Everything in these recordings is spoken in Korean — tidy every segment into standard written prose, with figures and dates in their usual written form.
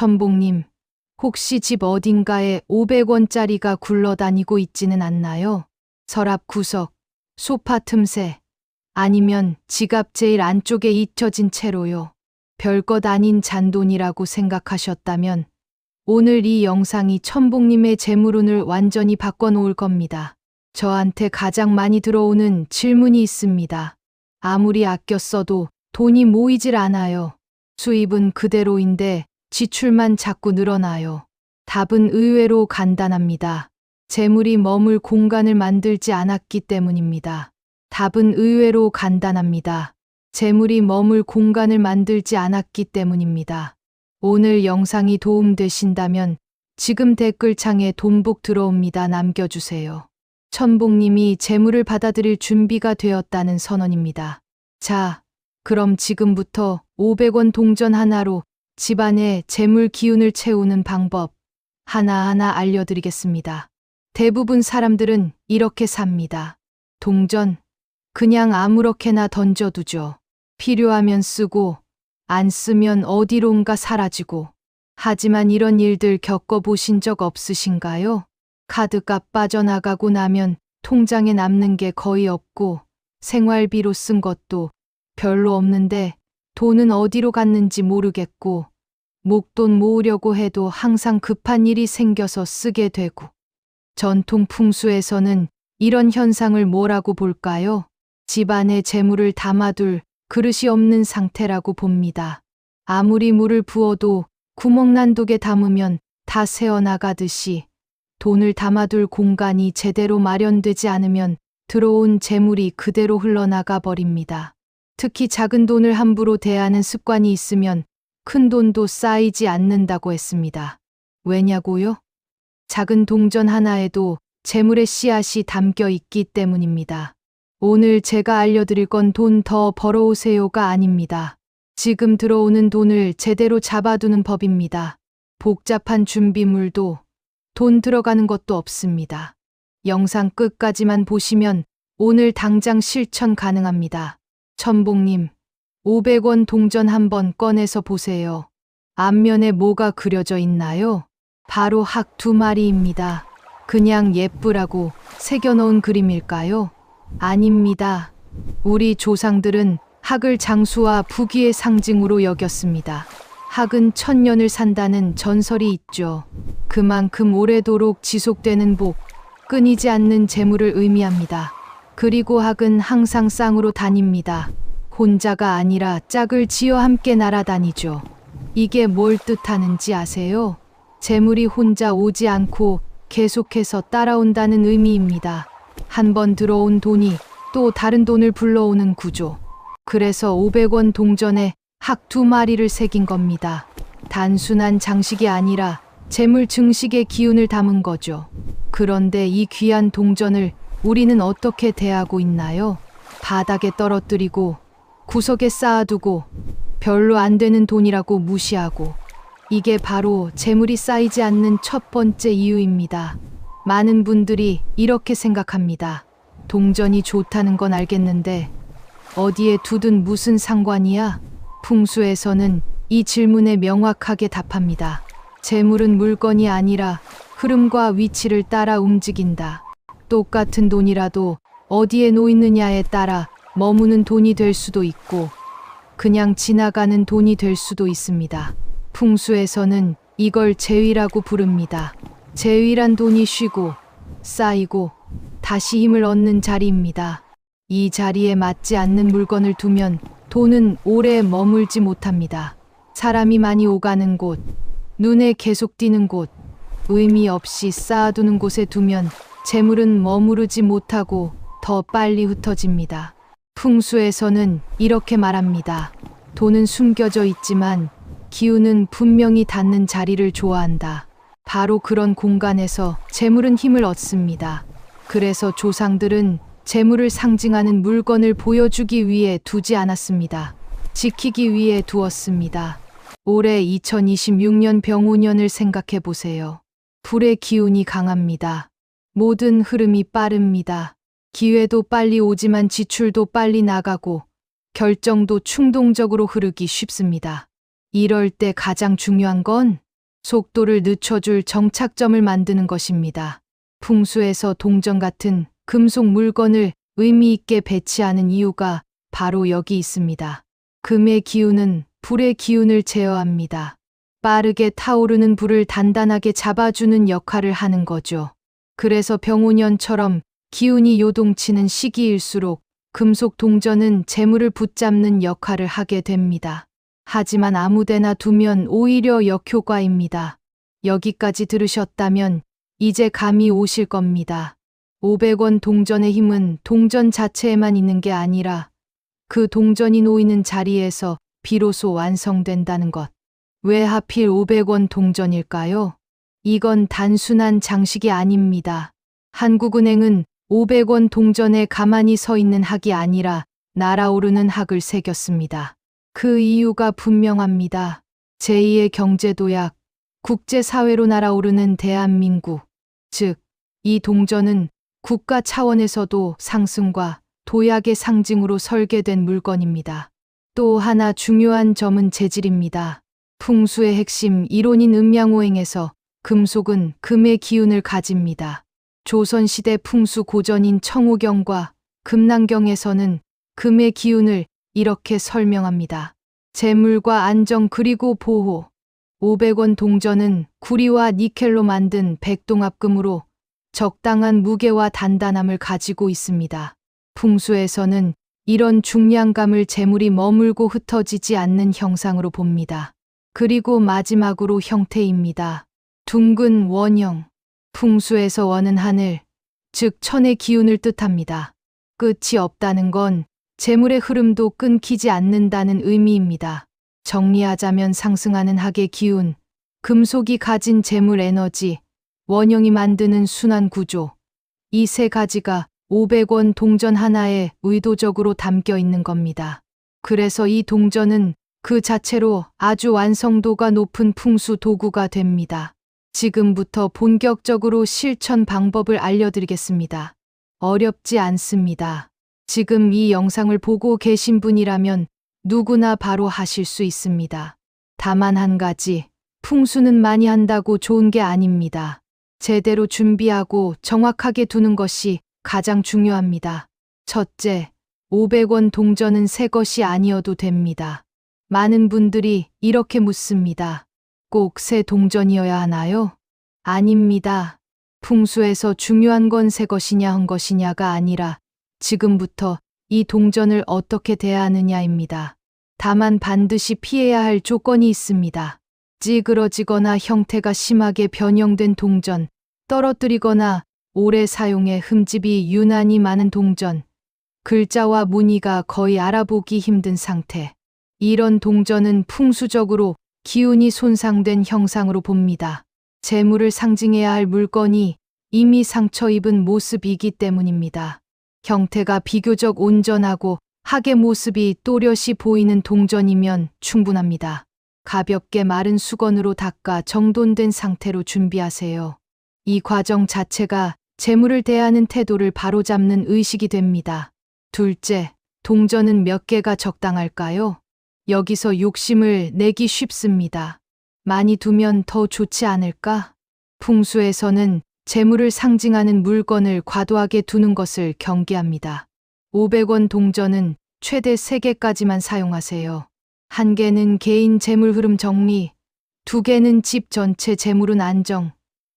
천복님, 혹시 집 어딘가에 500원짜리가 굴러다니고 있지는 않나요? 서랍 구석, 소파 틈새, 아니면 지갑 제일 안쪽에 잊혀진 채로요. 별것 아닌 잔돈이라고 생각하셨다면 오늘 이 영상이 천복님의 재물운을 완전히 바꿔놓을 겁니다. 저한테 가장 많이 들어오는 질문이 있습니다. 아무리 아껴 써도 돈이 모이질 않아요. 수입은 그대로인데 지출만 자꾸 늘어나요. 답은 의외로 간단합니다. 재물이 머물 공간을 만들지 않았기 때문입니다. 답은 의외로 간단합니다. 재물이 머물 공간을 만들지 않았기 때문입니다. 오늘 영상이 도움되신다면 지금 댓글창에 돈복 들어옵니다 남겨주세요. 천복님이 재물을 받아들일 준비가 되었다는 선언입니다. 자, 그럼 지금부터 500원 동전 하나로 집안의 재물 기운을 채우는 방법 하나하나 알려드리겠습니다. 대부분 사람들은 이렇게 삽니다. 동전, 그냥 아무렇게나 던져두죠. 필요하면 쓰고, 안 쓰면 어디론가 사라지고. 하지만 이런 일들 겪어보신 적 없으신가요? 카드값 빠져나가고 나면 통장에 남는 게 거의 없고, 생활비로 쓴 것도 별로 없는데 돈은 어디로 갔는지 모르겠고, 목돈 모으려고 해도 항상 급한 일이 생겨서 쓰게 되고. 전통 풍수에서는 이런 현상을 뭐라고 볼까요? 집안에 재물을 담아둘 그릇이 없는 상태라고 봅니다. 아무리 물을 부어도 구멍난 독에 담으면 다 새어나가듯이 돈을 담아둘 공간이 제대로 마련되지 않으면 들어온 재물이 그대로 흘러나가 버립니다. 특히 작은 돈을 함부로 대하는 습관이 있으면 큰 돈도 쌓이지 않는다고 했습니다. 왜냐고요? 작은 동전 하나에도 재물의 씨앗이 담겨 있기 때문입니다. 오늘 제가 알려드릴 건 돈 더 벌어오세요가 아닙니다. 지금 들어오는 돈을 제대로 잡아두는 법입니다. 복잡한 준비물도 돈 들어가는 것도 없습니다. 영상 끝까지만 보시면 오늘 당장 실천 가능합니다. 천복님, 500원 동전 한번 꺼내서 보세요. 앞면에 뭐가 그려져 있나요? 바로 학 2마리입니다. 그냥 예쁘라고 새겨놓은 그림일까요? 아닙니다. 우리 조상들은 학을 장수와 부귀의 상징으로 여겼습니다. 학은 1000년을 산다는 전설이 있죠. 그만큼 오래도록 지속되는 복, 끊이지 않는 재물을 의미합니다. 그리고 학은 항상 쌍으로 다닙니다. 혼자가 아니라 짝을 지어 함께 날아다니죠. 이게 뭘 뜻하는지 아세요? 재물이 혼자 오지 않고 계속해서 따라온다는 의미입니다. 한 번 들어온 돈이 또 다른 돈을 불러오는 구조. 그래서 500원 동전에 학 2마리를 새긴 겁니다. 단순한 장식이 아니라 재물 증식의 기운을 담은 거죠. 그런데 이 귀한 동전을 우리는 어떻게 대하고 있나요? 바닥에 떨어뜨리고 구석에 쌓아두고 별로 안 되는 돈이라고 무시하고. 이게 바로 재물이 쌓이지 않는 첫 번째 이유입니다. 많은 분들이 이렇게 생각합니다. 동전이 좋다는 건 알겠는데 어디에 두든 무슨 상관이야? 풍수에서는 이 질문에 명확하게 답합니다. 재물은 물건이 아니라 흐름과 위치를 따라 움직인다. 똑같은 돈이라도 어디에 놓이느냐에 따라 머무는 돈이 될 수도 있고 그냥 지나가는 돈이 될 수도 있습니다. 풍수에서는 이걸 재위라고 부릅니다. 재위란 돈이 쉬고 쌓이고 다시 힘을 얻는 자리입니다. 이 자리에 맞지 않는 물건을 두면 돈은 오래 머물지 못합니다. 사람이 많이 오가는 곳, 눈에 계속 띄는 곳, 의미 없이 쌓아두는 곳에 두면 재물은 머무르지 못하고 더 빨리 흩어집니다. 풍수에서는 이렇게 말합니다. 돈은 숨겨져 있지만 기운은 분명히 닿는 자리를 좋아한다. 바로 그런 공간에서 재물은 힘을 얻습니다. 그래서 조상들은 재물을 상징하는 물건을 보여주기 위해 두지 않았습니다. 지키기 위해 두었습니다. 올해 2026년 병오년을 생각해 보세요. 불의 기운이 강합니다. 모든 흐름이 빠릅니다. 기회도 빨리 오지만 지출도 빨리 나가고 결정도 충동적으로 흐르기 쉽습니다. 이럴 때 가장 중요한 건 속도를 늦춰줄 정착점을 만드는 것입니다. 풍수에서 동전 같은 금속 물건을 의미 있게 배치하는 이유가 바로 여기 있습니다. 금의 기운은 불의 기운을 제어합니다. 빠르게 타오르는 불을 단단하게 잡아주는 역할을 하는 거죠. 그래서 병오년처럼 기운이 요동치는 시기일수록 금속 동전은 재물을 붙잡는 역할을 하게 됩니다. 하지만 아무데나 두면 오히려 역효과입니다. 여기까지 들으셨다면 이제 감이 오실 겁니다. 500원 동전의 힘은 동전 자체에만 있는 게 아니라 그 동전이 놓이는 자리에서 비로소 완성된다는 것. 왜 하필 500원 동전일까요? 이건 단순한 장식이 아닙니다. 한국은행은 500원 동전에 가만히 서 있는 학이 아니라 날아오르는 학을 새겼습니다. 그 이유가 분명합니다. 제2의 경제도약, 국제사회로 날아오르는 대한민국. 즉, 이 동전은 국가 차원에서도 상승과 도약의 상징으로 설계된 물건입니다. 또 하나 중요한 점은 재질입니다. 풍수의 핵심 이론인 음양오행에서 금속은 금의 기운을 가집니다. 조선시대 풍수 고전인 청호경과 금난경에서는 금의 기운을 이렇게 설명합니다. 재물과 안정 그리고 보호. 500원 동전은 구리와 니켈로 만든 백동합금으로 적당한 무게와 단단함을 가지고 있습니다. 풍수에서는 이런 중량감을 재물이 머물고 흩어지지 않는 형상으로 봅니다. 그리고 마지막으로 형태입니다. 둥근 원형. 풍수에서 원은 하늘, 즉 천의 기운을 뜻합니다. 끝이 없다는 건 재물의 흐름도 끊기지 않는다는 의미입니다. 정리하자면 상승하는 학의 기운, 금속이 가진 재물 에너지, 원형이 만드는 순환 구조. 이 세 가지가 500원 동전 하나에 의도적으로 담겨 있는 겁니다. 그래서 이 동전은 그 자체로 아주 완성도가 높은 풍수 도구가 됩니다. 지금부터 본격적으로 실천 방법을 알려드리겠습니다. 어렵지 않습니다. 지금 이 영상을 보고 계신 분이라면 누구나 바로 하실 수 있습니다. 다만 한 가지, 풍수는 많이 한다고 좋은 게 아닙니다. 제대로 준비하고 정확하게 두는 것이 가장 중요합니다. 첫째, 500원 동전은 새 것이 아니어도 됩니다. 많은 분들이 이렇게 묻습니다. 꼭 새 동전이어야 하나요? 아닙니다. 풍수에서 중요한 건 새 것이냐 한 것이냐가 아니라 지금부터 이 동전을 어떻게 대하느냐입니다. 다만 반드시 피해야 할 조건이 있습니다. 찌그러지거나 형태가 심하게 변형된 동전, 떨어뜨리거나 오래 사용해 흠집이 유난히 많은 동전, 글자와 무늬가 거의 알아보기 힘든 상태. 이런 동전은 풍수적으로 기운이 손상된 형상으로 봅니다. 재물을 상징해야 할 물건이 이미 상처 입은 모습이기 때문입니다. 형태가 비교적 온전하고 학의 모습이 또렷이 보이는 동전이면 충분합니다. 가볍게 마른 수건으로 닦아 정돈된 상태로 준비하세요. 이 과정 자체가 재물을 대하는 태도를 바로잡는 의식이 됩니다. 둘째, 동전은 몇 개가 적당할까요? 여기서 욕심을 내기 쉽습니다. 많이 두면 더 좋지 않을까? 풍수에서는 재물을 상징하는 물건을 과도하게 두는 것을 경계합니다. 500원 동전은 최대 3개까지만 사용하세요. 1개는 개인 재물 흐름 정리, 2개는 집 전체 재물은 안정,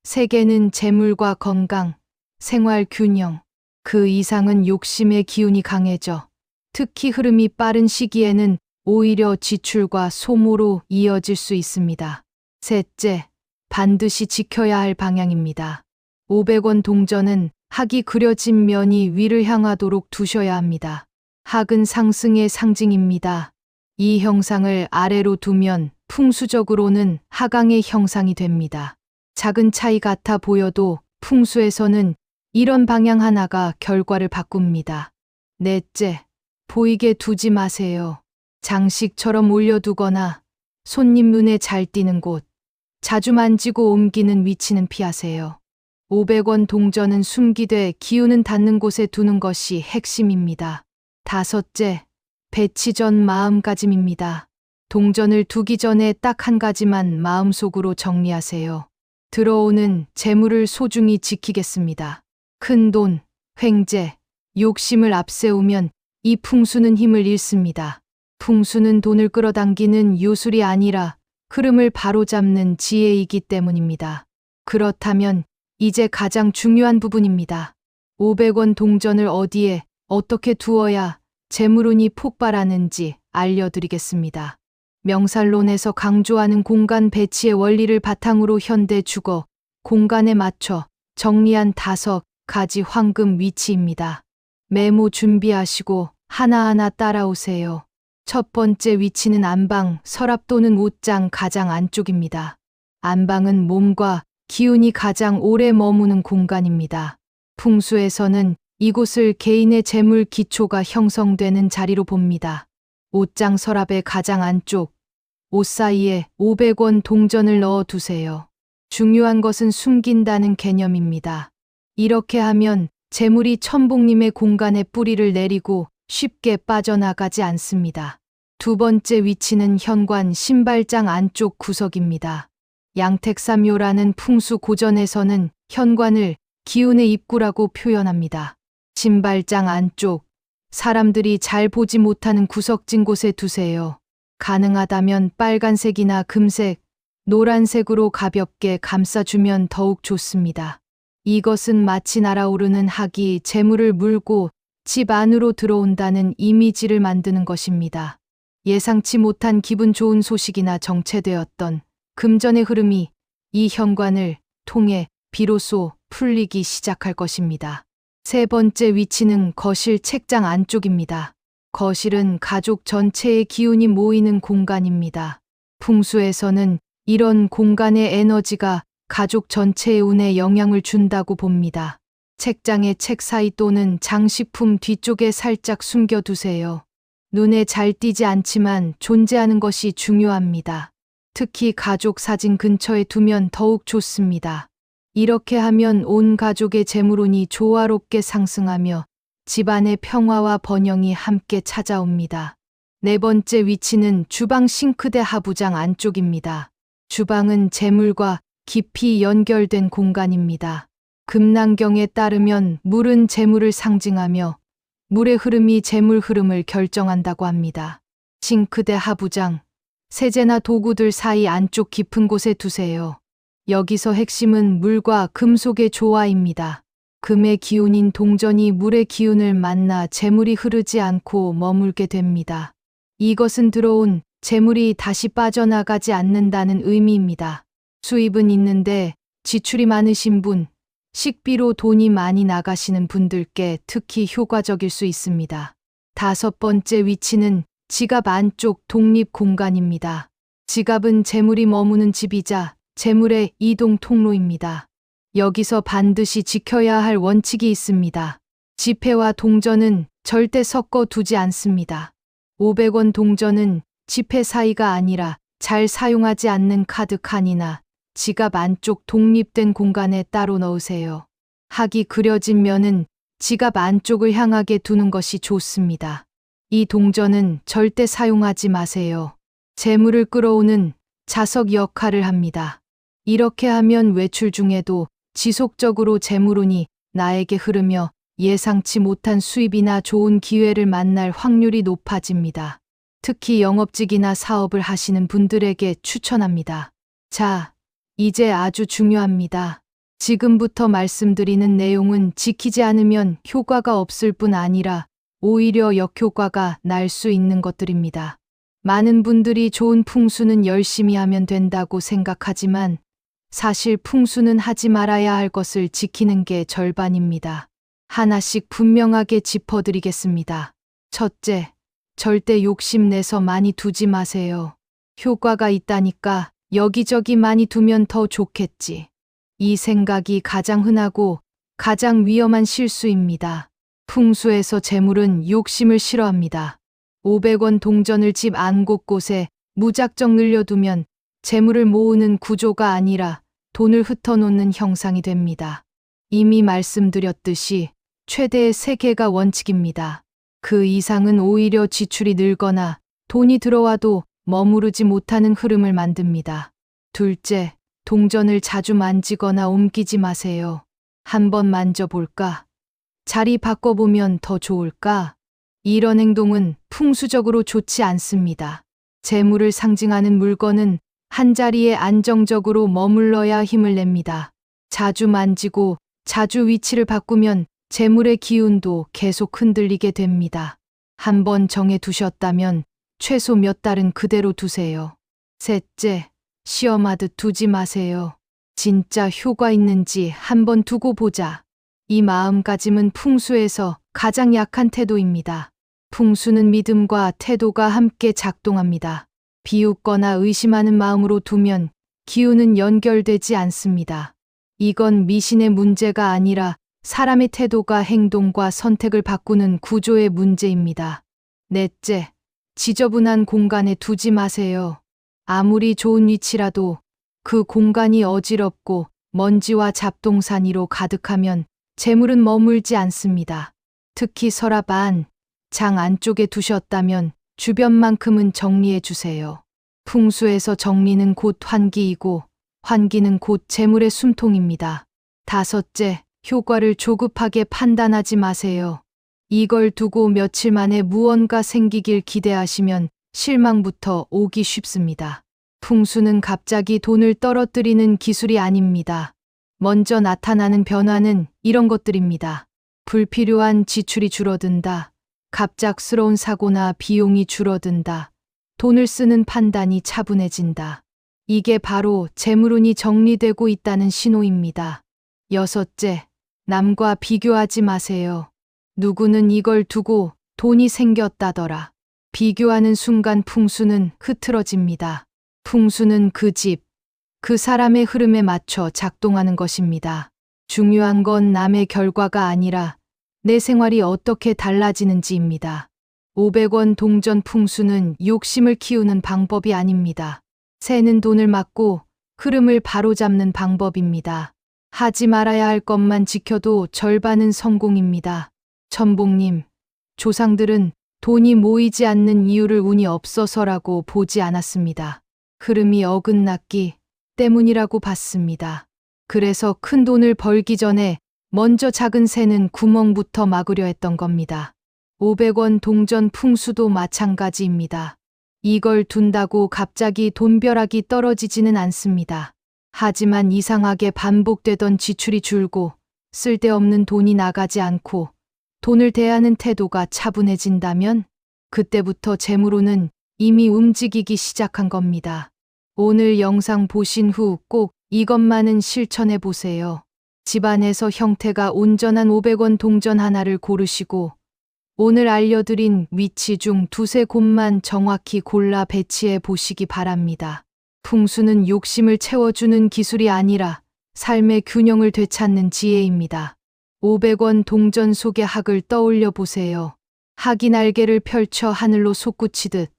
3개는 재물과 건강, 생활 균형. 그 이상은 욕심의 기운이 강해져 특히 흐름이 빠른 시기에는 오히려 지출과 소모로 이어질 수 있습니다. 셋째, 반드시 지켜야 할 방향입니다. 500원 동전은 학이 그려진 면이 위를 향하도록 두셔야 합니다. 학은 상승의 상징입니다. 이 형상을 아래로 두면 풍수적으로는 하강의 형상이 됩니다. 작은 차이 같아 보여도 풍수에서는 이런 방향 하나가 결과를 바꿉니다. 넷째, 보이게 두지 마세요. 장식처럼 올려두거나 손님 눈에 잘 띄는 곳, 자주 만지고 옮기는 위치는 피하세요. 500원 동전은 숨기되 기운은 닿는 곳에 두는 것이 핵심입니다. 다섯째, 배치 전 마음가짐입니다. 동전을 두기 전에 딱 한 가지만 마음속으로 정리하세요. 들어오는 재물을 소중히 지키겠습니다. 큰 돈, 횡재, 욕심을 앞세우면 이 풍수는 힘을 잃습니다. 풍수는 돈을 끌어당기는 요술이 아니라 흐름을 바로잡는 지혜이기 때문입니다. 그렇다면 이제 가장 중요한 부분입니다. 500원 동전을 어디에 어떻게 두어야 재물운이 폭발하는지 알려드리겠습니다. 명살론에서 강조하는 공간 배치의 원리를 바탕으로 현대 주거, 공간에 맞춰 정리한 5가지 황금 위치입니다. 메모 준비하시고 하나하나 따라오세요. 첫 번째 위치는 안방, 서랍 또는 옷장 가장 안쪽입니다. 안방은 몸과 기운이 가장 오래 머무는 공간입니다. 풍수에서는 이곳을 개인의 재물 기초가 형성되는 자리로 봅니다. 옷장 서랍의 가장 안쪽, 옷 사이에 500원 동전을 넣어 두세요. 중요한 것은 숨긴다는 개념입니다. 이렇게 하면 재물이 천복님의 공간에 뿌리를 내리고 쉽게 빠져나가지 않습니다. 두 번째 위치는 현관 신발장 안쪽 구석입니다. 양택삼요라는 풍수 고전에서는 현관을 기운의 입구라고 표현합니다. 신발장 안쪽, 사람들이 잘 보지 못하는 구석진 곳에 두세요. 가능하다면 빨간색이나 금색, 노란색으로 가볍게 감싸주면 더욱 좋습니다. 이것은 마치 날아오르는 학이 재물을 물고 집 안으로 들어온다는 이미지를 만드는 것입니다. 예상치 못한 기분 좋은 소식이나 정체되었던 금전의 흐름이 이 현관을 통해 비로소 풀리기 시작할 것입니다. 세 번째 위치는 거실 책장 안쪽입니다. 거실은 가족 전체의 기운이 모이는 공간입니다. 풍수에서는 이런 공간의 에너지가 가족 전체의 운에 영향을 준다고 봅니다. 책장의 책 사이 또는 장식품 뒤쪽에 살짝 숨겨두세요. 눈에 잘 띄지 않지만 존재하는 것이 중요합니다. 특히 가족 사진 근처에 두면 더욱 좋습니다. 이렇게 하면 온 가족의 재물운이 조화롭게 상승하며 집안의 평화와 번영이 함께 찾아옵니다. 네 번째 위치는 주방 싱크대 하부장 안쪽입니다. 주방은 재물과 깊이 연결된 공간입니다. 금난경에 따르면 물은 재물을 상징하며 물의 흐름이 재물 흐름을 결정한다고 합니다. 싱크대 하부장, 세제나 도구들 사이 안쪽 깊은 곳에 두세요. 여기서 핵심은 물과 금속의 조화입니다. 금의 기운인 동전이 물의 기운을 만나 재물이 흐르지 않고 머물게 됩니다. 이것은 들어온 재물이 다시 빠져나가지 않는다는 의미입니다. 수입은 있는데 지출이 많으신 분, 식비로 돈이 많이 나가시는 분들께 특히 효과적일 수 있습니다. 다섯 번째 위치는 지갑 안쪽 독립 공간입니다. 지갑은 재물이 머무는 집이자 재물의 이동 통로입니다. 여기서 반드시 지켜야 할 원칙이 있습니다. 지폐와 동전은 절대 섞어 두지 않습니다. 500원 동전은 지폐 사이가 아니라 잘 사용하지 않는 카드 칸이나 지갑 안쪽 독립된 공간에 따로 넣으세요. 학이 그려진 면은 지갑 안쪽을 향하게 두는 것이 좋습니다. 이 동전은 절대 사용하지 마세요. 재물을 끌어오는 자석 역할을 합니다. 이렇게 하면 외출 중에도 지속적으로 재물운이 나에게 흐르며 예상치 못한 수입이나 좋은 기회를 만날 확률이 높아집니다. 특히 영업직이나 사업을 하시는 분들에게 추천합니다. 자, 이제 아주 중요합니다. 지금부터 말씀드리는 내용은 지키지 않으면 효과가 없을 뿐 아니라 오히려 역효과가 날 수 있는 것들입니다. 많은 분들이 좋은 풍수는 열심히 하면 된다고 생각하지만 사실 풍수는 하지 말아야 할 것을 지키는 게 절반입니다. 하나씩 분명하게 짚어드리겠습니다. 첫째, 절대 욕심내서 많이 두지 마세요. 효과가 있다니까 여기저기 많이 두면 더 좋겠지. 이 생각이 가장 흔하고 가장 위험한 실수입니다. 풍수에서 재물은 욕심을 싫어합니다. 500원 동전을 집 안 곳곳에 무작정 늘려두면 재물을 모으는 구조가 아니라 돈을 흩어놓는 형상이 됩니다. 이미 말씀드렸듯이 최대의 3개가 원칙입니다. 그 이상은 오히려 지출이 늘거나 돈이 들어와도 머무르지 못하는 흐름을 만듭니다. 둘째, 동전을 자주 만지거나 옮기지 마세요. 한번 만져볼까? 자리 바꿔보면 더 좋을까? 이런 행동은 풍수적으로 좋지 않습니다. 재물을 상징하는 물건은 한자리에 안정적으로 머물러야 힘을 냅니다. 자주 만지고 자주 위치를 바꾸면 재물의 기운도 계속 흔들리게 됩니다. 한번 정해 두셨다면 최소 몇 달은 그대로 두세요. 셋째, 시험하듯 두지 마세요. 진짜 효과 있는지 한번 두고 보자. 이 마음가짐은 풍수에서 가장 약한 태도입니다. 풍수는 믿음과 태도가 함께 작동합니다. 비웃거나 의심하는 마음으로 두면 기운은 연결되지 않습니다. 이건 미신의 문제가 아니라 사람의 태도가 행동과 선택을 바꾸는 구조의 문제입니다. 넷째, 지저분한 공간에 두지 마세요. 아무리 좋은 위치라도 그 공간이 어지럽고 먼지와 잡동사니로 가득하면 재물은 머물지 않습니다. 특히 서랍 안, 장 안쪽에 두셨다면 주변만큼은 정리해 주세요. 풍수에서 정리는 곧 환기이고 환기는 곧 재물의 숨통입니다. 다섯째, 효과를 조급하게 판단하지 마세요. 이걸 두고 며칠 만에 무언가 생기길 기대하시면 실망부터 오기 쉽습니다. 풍수는 갑자기 돈을 떨어뜨리는 기술이 아닙니다. 먼저 나타나는 변화는 이런 것들입니다. 불필요한 지출이 줄어든다. 갑작스러운 사고나 비용이 줄어든다. 돈을 쓰는 판단이 차분해진다. 이게 바로 재물운이 정리되고 있다는 신호입니다. 여섯째, 남과 비교하지 마세요. 누구는 이걸 두고 돈이 생겼다더라. 비교하는 순간 풍수는 흐트러집니다. 풍수는 그 집, 그 사람의 흐름에 맞춰 작동하는 것입니다. 중요한 건 남의 결과가 아니라 내 생활이 어떻게 달라지는지입니다. 500원 동전 풍수는 욕심을 키우는 방법이 아닙니다. 새는 돈을 막고 흐름을 바로잡는 방법입니다. 하지 말아야 할 것만 지켜도 절반은 성공입니다. 천복님, 조상들은 돈이 모이지 않는 이유를 운이 없어서라고 보지 않았습니다. 흐름이 어긋났기 때문이라고 봤습니다. 그래서 큰 돈을 벌기 전에 먼저 작은 새는 구멍부터 막으려 했던 겁니다. 500원 동전 풍수도 마찬가지입니다. 이걸 둔다고 갑자기 돈벼락이 떨어지지는 않습니다. 하지만 이상하게 반복되던 지출이 줄고 쓸데없는 돈이 나가지 않고 돈을 대하는 태도가 차분해진다면 그때부터 재물운은 이미 움직이기 시작한 겁니다. 오늘 영상 보신 후 꼭 이것만은 실천해 보세요. 집안에서 형태가 온전한 500원 동전 하나를 고르시고 오늘 알려드린 위치 중 두세 곳만 정확히 골라 배치해 보시기 바랍니다. 풍수는 욕심을 채워주는 기술이 아니라 삶의 균형을 되찾는 지혜입니다. 500원 동전 속의 학을 떠올려 보세요. 학이 날개를 펼쳐 하늘로 솟구치듯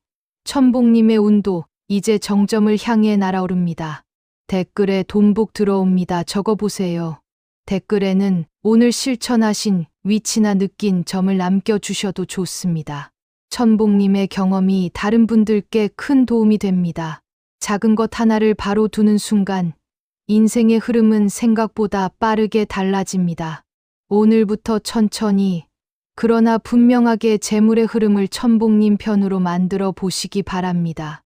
천복님의 운도 이제 정점을 향해 날아오릅니다. 댓글에 돈복 들어옵니다. 적어보세요. 댓글에는 오늘 실천하신 위치나 느낀 점을 남겨주셔도 좋습니다. 천복님의 경험이 다른 분들께 큰 도움이 됩니다. 작은 것 하나를 바로 두는 순간 인생의 흐름은 생각보다 빠르게 달라집니다. 오늘부터 천천히 그러나 분명하게 재물의 흐름을 천복님 편으로 만들어 보시기 바랍니다.